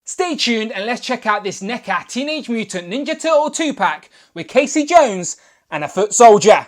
Stay tuned and let's check out this NECA Teenage Mutant Ninja Turtle 2-pack with Casey Jones and a foot soldier.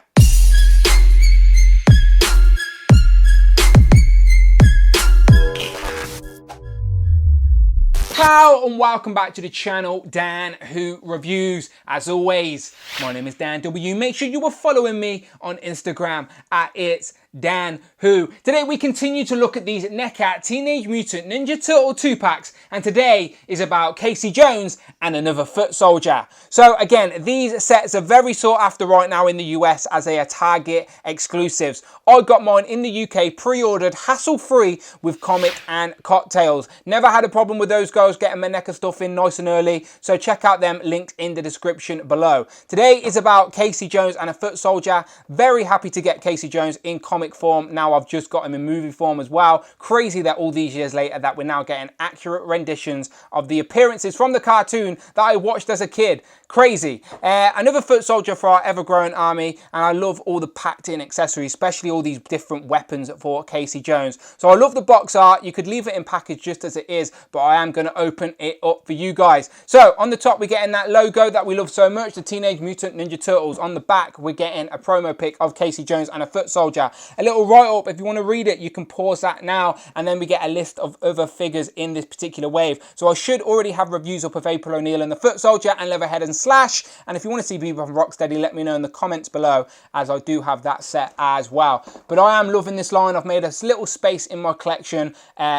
Hello and welcome back to the channel, Dan Who Reviews. As always, my name is Dan W. Make sure you are following me on Instagram at It's Dan Who. Today we continue to look at these NECA Teenage Mutant Ninja Turtle 2-packs, and today is about Casey Jones and another foot soldier. So again, these sets are very sought after right now in the US as they are Target exclusives. I got mine in the UK pre-ordered, hassle-free with comic and cocktails. Never had a problem with those guys getting my NECA stuff in nice and early, so check out them linked in the description below. Today is about Casey Jones and a foot soldier. Very happy to get Casey Jones in comic form. Now I've just got him in movie form as well. Crazy that all these years later that we're now getting accurate renditions of the appearances from the cartoon that I watched as a kid. Crazy. Another foot soldier for our ever-growing army, and I love all the packed in accessories, especially all these different weapons for Casey Jones. So I love the box art. You could leave it in package just as it is, but I am going to open it up for you guys. So on the top we're getting that logo that we love so much, the Teenage Mutant Ninja Turtles. On the back we're getting a promo pic of Casey Jones and a foot soldier. A little write-up, if you want to read it you can pause that now, and then we get a list of other figures in this particular wave. So I should already have reviews up of April O'Neil and the foot soldier and Leatherhead and Slash, and if you want to see people from Rocksteady, let me know in the comments below, as I do have that set as well. But I am loving this line. I've made a little space in my collection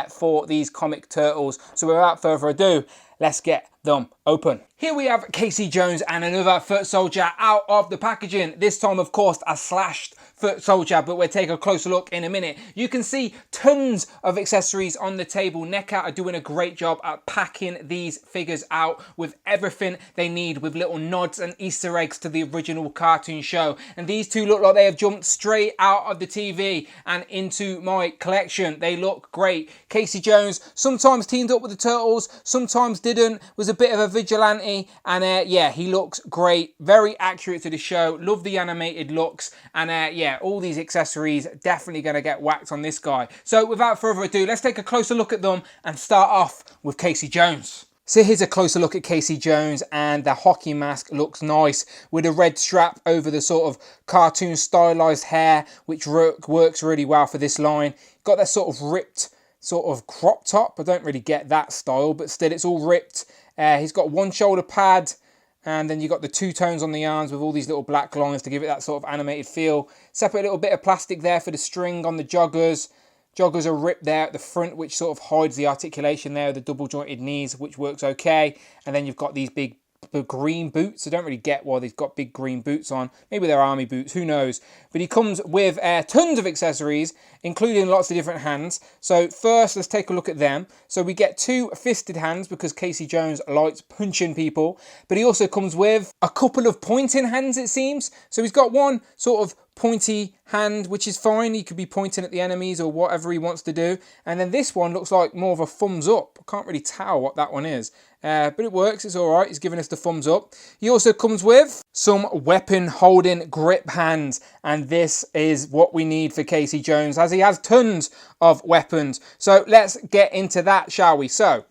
for these comic turtles. So without further ado, let's get them open. Here we have Casey Jones and another foot soldier out of the packaging. This time, of course, a slashed foot soldier, but we'll take a closer look in a minute. You can see tons of accessories on the table. NECA are doing a great job at packing these figures out with everything they need, with little nods and Easter eggs to the original cartoon show. And these two look like they have jumped straight out of the TV and into my collection. They look great. Casey Jones sometimes teamed up with the Turtles, sometimes didn't, was a bit of a vigilante, and yeah, he looks great. Very accurate to the show. Love the animated looks, and yeah, all these accessories definitely going to get whacked on this guy. So without further ado, let's take a closer look at them and start off with Casey Jones. So here's a closer look at Casey Jones, and the hockey mask looks nice with a red strap over the sort of cartoon stylized hair, which works really well for this line. Got that sort of ripped sort of crop top. I don't really get that style, but still it's all ripped. He's got one shoulder pad, and then you've got the two tones on the arms with all these little black lines to give it that sort of animated feel. Separate little bit of plastic there for the string on the joggers. Joggers are ripped there at the front, which sort of hides the articulation there of the double jointed knees, which works okay. And then you've got these big green boots. I don't really get why they've got big green boots on. Maybe they're army boots, who knows. But he comes with tons of accessories, including lots of different hands. So first, let's take a look at them. So we get two fisted hands because Casey Jones likes punching people. But he also comes with a couple of pointing hands, it seems. So he's got one sort of pointy hand, which is fine. He could be pointing at the enemies or whatever he wants to do. And then this one looks like more of a thumbs up. I can't really tell what that one is. But it works, it's all right. He's giving us the thumbs up. He also comes with some weapon holding grip hands. And this is what we need for Casey Jones, as he has tons of weapons. So let's get into that, shall we? So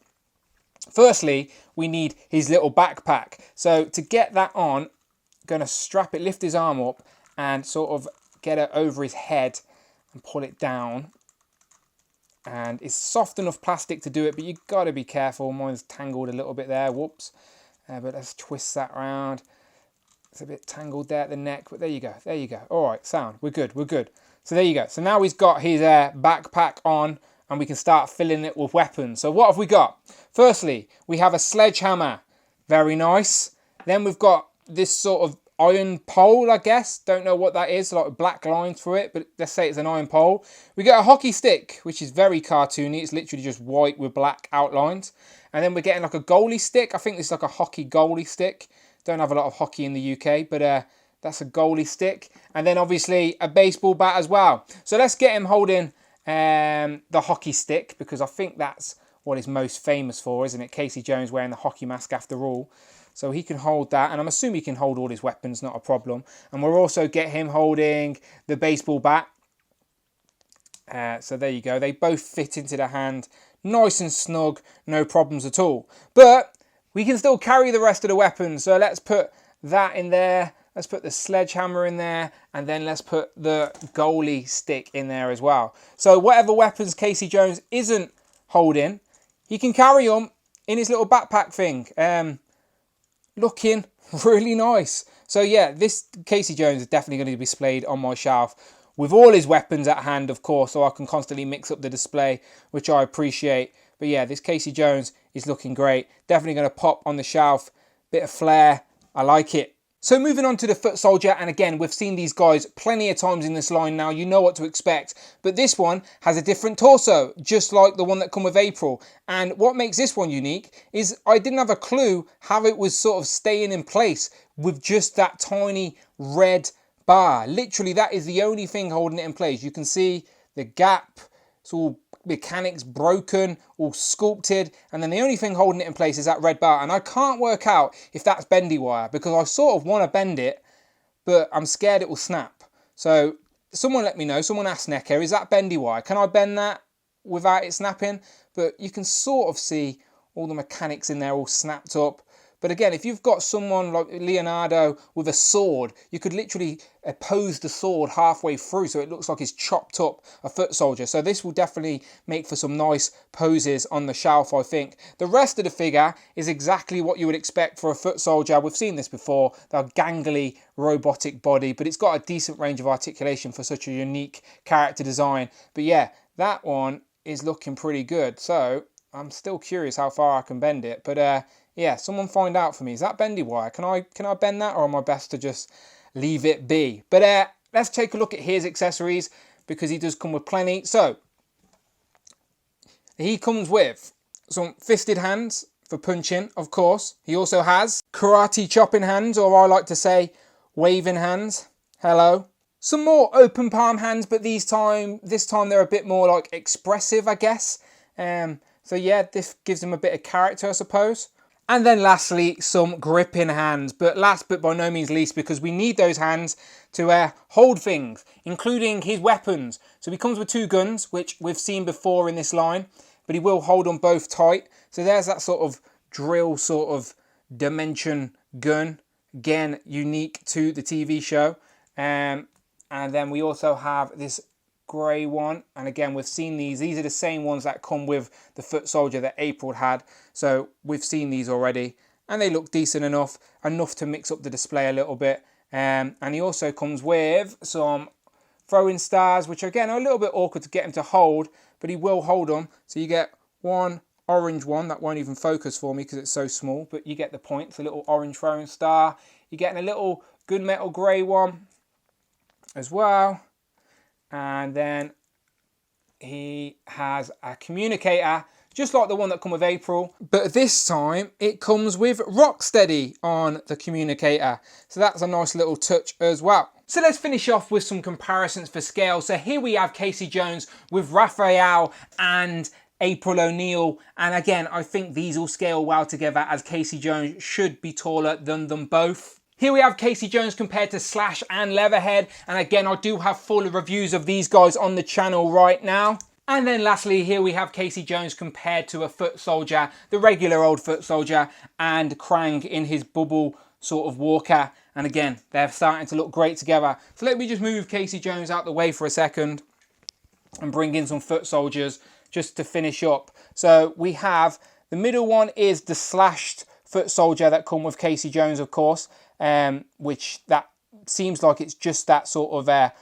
firstly, we need his little backpack. So to get that on, I'm going to strap it, lift his arm up and sort of get it over his head and pull it down. And it's soft enough plastic to do it, but you've got to be careful. Mine's tangled a little bit there, whoops. But let's twist that around. It's a bit tangled there at the neck, but there you go, there you go. All right, sound, we're good, we're good. So there you go. So now he's got his backpack on, and we can start filling it with weapons. So what have we got? Firstly, we have a sledgehammer, very nice. Then we've got this sort of iron pole, I guess. Don't know what that is, like black lines through it, but let's say it's an iron pole. We get a hockey stick, which is very cartoony. It's literally just white with black outlines. And then we're getting like a goalie stick. I think this is like a hockey goalie stick. Don't have a lot of hockey in the UK, but that's a goalie stick. And then obviously a baseball bat as well. So let's get him holding the hockey stick, because I think that's what he's most famous for, isn't it? Casey Jones wearing the hockey mask after all. So he can hold that, and I'm assuming he can hold all his weapons, not a problem. And we'll also get him holding the baseball bat. So there you go. They both fit into the hand nice and snug, no problems at all. But we can still carry the rest of the weapons, so let's put that in there. Let's put the sledgehammer in there, and then let's put the goalie stick in there as well. So whatever weapons Casey Jones isn't holding, he can carry them in his little backpack thing. Looking really nice. So yeah, this Casey Jones is definitely going to be displayed on my shelf with all his weapons at hand, of course, so I can constantly mix up the display, which I appreciate. But yeah, this Casey Jones is looking great. Definitely going to pop on the shelf. Bit of flair. I like it. So moving on to the foot soldier, and again, we've seen these guys plenty of times in this line now, you know what to expect. But this one has a different torso, just like the one that come with April. And what makes this one unique is I didn't have a clue how it was sort of staying in place with just that tiny red bar. Literally, that is the only thing holding it in place. You can see the gap, it's all mechanics broken, all sculpted, and then the only thing holding it in place is that red bar. And I can't work out if that's bendy wire, because I sort of want to bend it, but I'm scared it will snap. So someone let me know, someone asked NECA, is that bendy wire? Can I bend that without it snapping? But you can sort of see all the mechanics in there all snapped up. But again, if you've got someone like Leonardo with a sword, you could literally oppose the sword halfway through so it looks like he's chopped up a foot soldier. So this will definitely make for some nice poses on the shelf, I think. The rest of the figure is exactly what you would expect for a foot soldier. We've seen this before, the gangly robotic body, but it's got a decent range of articulation for such a unique character design. But yeah, that one is looking pretty good. So I'm still curious how far I can bend it, but yeah, someone find out for me. Is that bendy wire? Can I bend that, or am I best to just leave it be? But let's take a look at his accessories, because he does come with plenty. So he comes with some fisted hands for punching, of course. He also has karate chopping hands, or I like to say waving hands. Hello. Some more open palm hands, but this time they're a bit more like expressive, I guess. So yeah, this gives him a bit of character, I suppose. And then lastly, some gripping hands. But last but by no means least, because we need those hands to hold things, including his weapons. So he comes with two guns, which we've seen before in this line, but he will hold them both tight. So there's that sort of drill sort of dimension gun. Again, unique to the TV show. And then we also have this grey one, and again we've seen these are the same ones that come with the foot soldier that April had, so we've seen these already and they look decent enough to mix up the display a little bit. And he also comes with some throwing stars, which again are a little bit awkward to get him to hold, but he will hold them. So you get one orange one that won't even focus for me because it's so small, but you get the point. It's a little orange throwing star. You're getting a little good metal grey one as well. And then he has a communicator, just like the one that come with April. But this time, it comes with Rocksteady on the communicator. So that's a nice little touch as well. So let's finish off with some comparisons for scale. So here we have Casey Jones with Raphael and April O'Neil. And again, I think these all scale well together, as Casey Jones should be taller than them both. Here we have Casey Jones compared to Slash and Leatherhead. And again, I do have full reviews of these guys on the channel right now. And then lastly, here we have Casey Jones compared to a foot soldier, the regular old foot soldier, and Krang in his bubble sort of walker. And again, they're starting to look great together. So let me just move Casey Jones out the way for a second and bring in some foot soldiers just to finish up. So we have, the middle one is the slashed foot soldier that come with Casey Jones, of course. Which that seems like it's just that sort of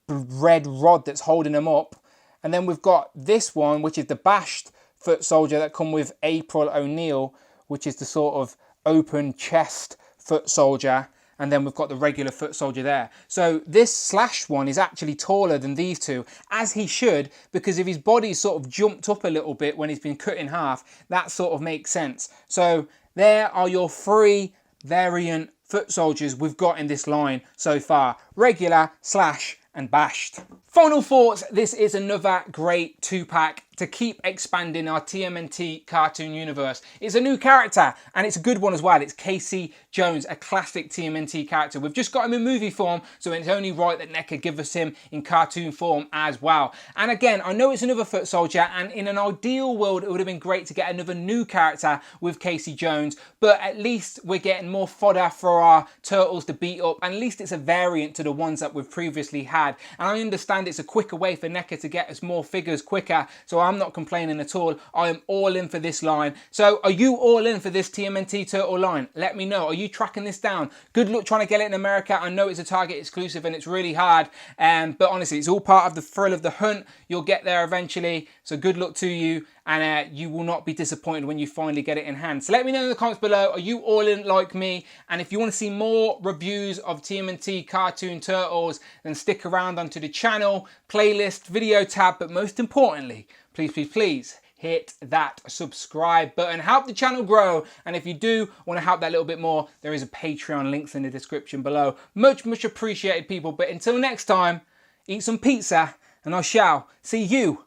red rod that's holding them up. And then we've got this one, which is the bashed foot soldier that come with April O'Neil, which is the sort of open chest foot soldier. And then we've got the regular foot soldier there. So this Slash one is actually taller than these two, as he should, because if his body's sort of jumped up a little bit when he's been cut in half, that sort of makes sense. So there are your three variant foot soldiers we've got in this line so far: regular, Slash and bashed. Final thoughts, this is another great 2-pack to keep expanding our TMNT cartoon universe. It's a new character, and it's a good one as well. It's Casey Jones, a classic TMNT character. We've just got him in movie form, so it's only right that NECA give us him in cartoon form as well. And again, I know it's another foot soldier, and in an ideal world, it would have been great to get another new character with Casey Jones, but at least we're getting more fodder for our turtles to beat up, and at least it's a variant to the ones that we've previously had. And I understand it's a quicker way for NECA to get us more figures quicker, so I'm not complaining at all. I am all in for this line. So are you all in for this TMNT turtle line? Let me know. Are you tracking this down? Good luck trying to get it in America. I know it's a Target exclusive and it's really hard, but honestly, it's all part of the thrill of the hunt. You'll get there eventually, so good luck to you, and you will not be disappointed when you finally get it in hand. So let me know in the comments below, are you all in like me? And if you want to see more reviews of TMNT cartoon turtles, then stick around onto the channel, playlist, video tab, but most importantly, please, please, please, hit that subscribe button. Help the channel grow. And if you do want to help that a little bit more, there is a Patreon, links in the description below. Much, much appreciated, people. But until next time, eat some pizza, and I shall see you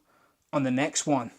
on the next one.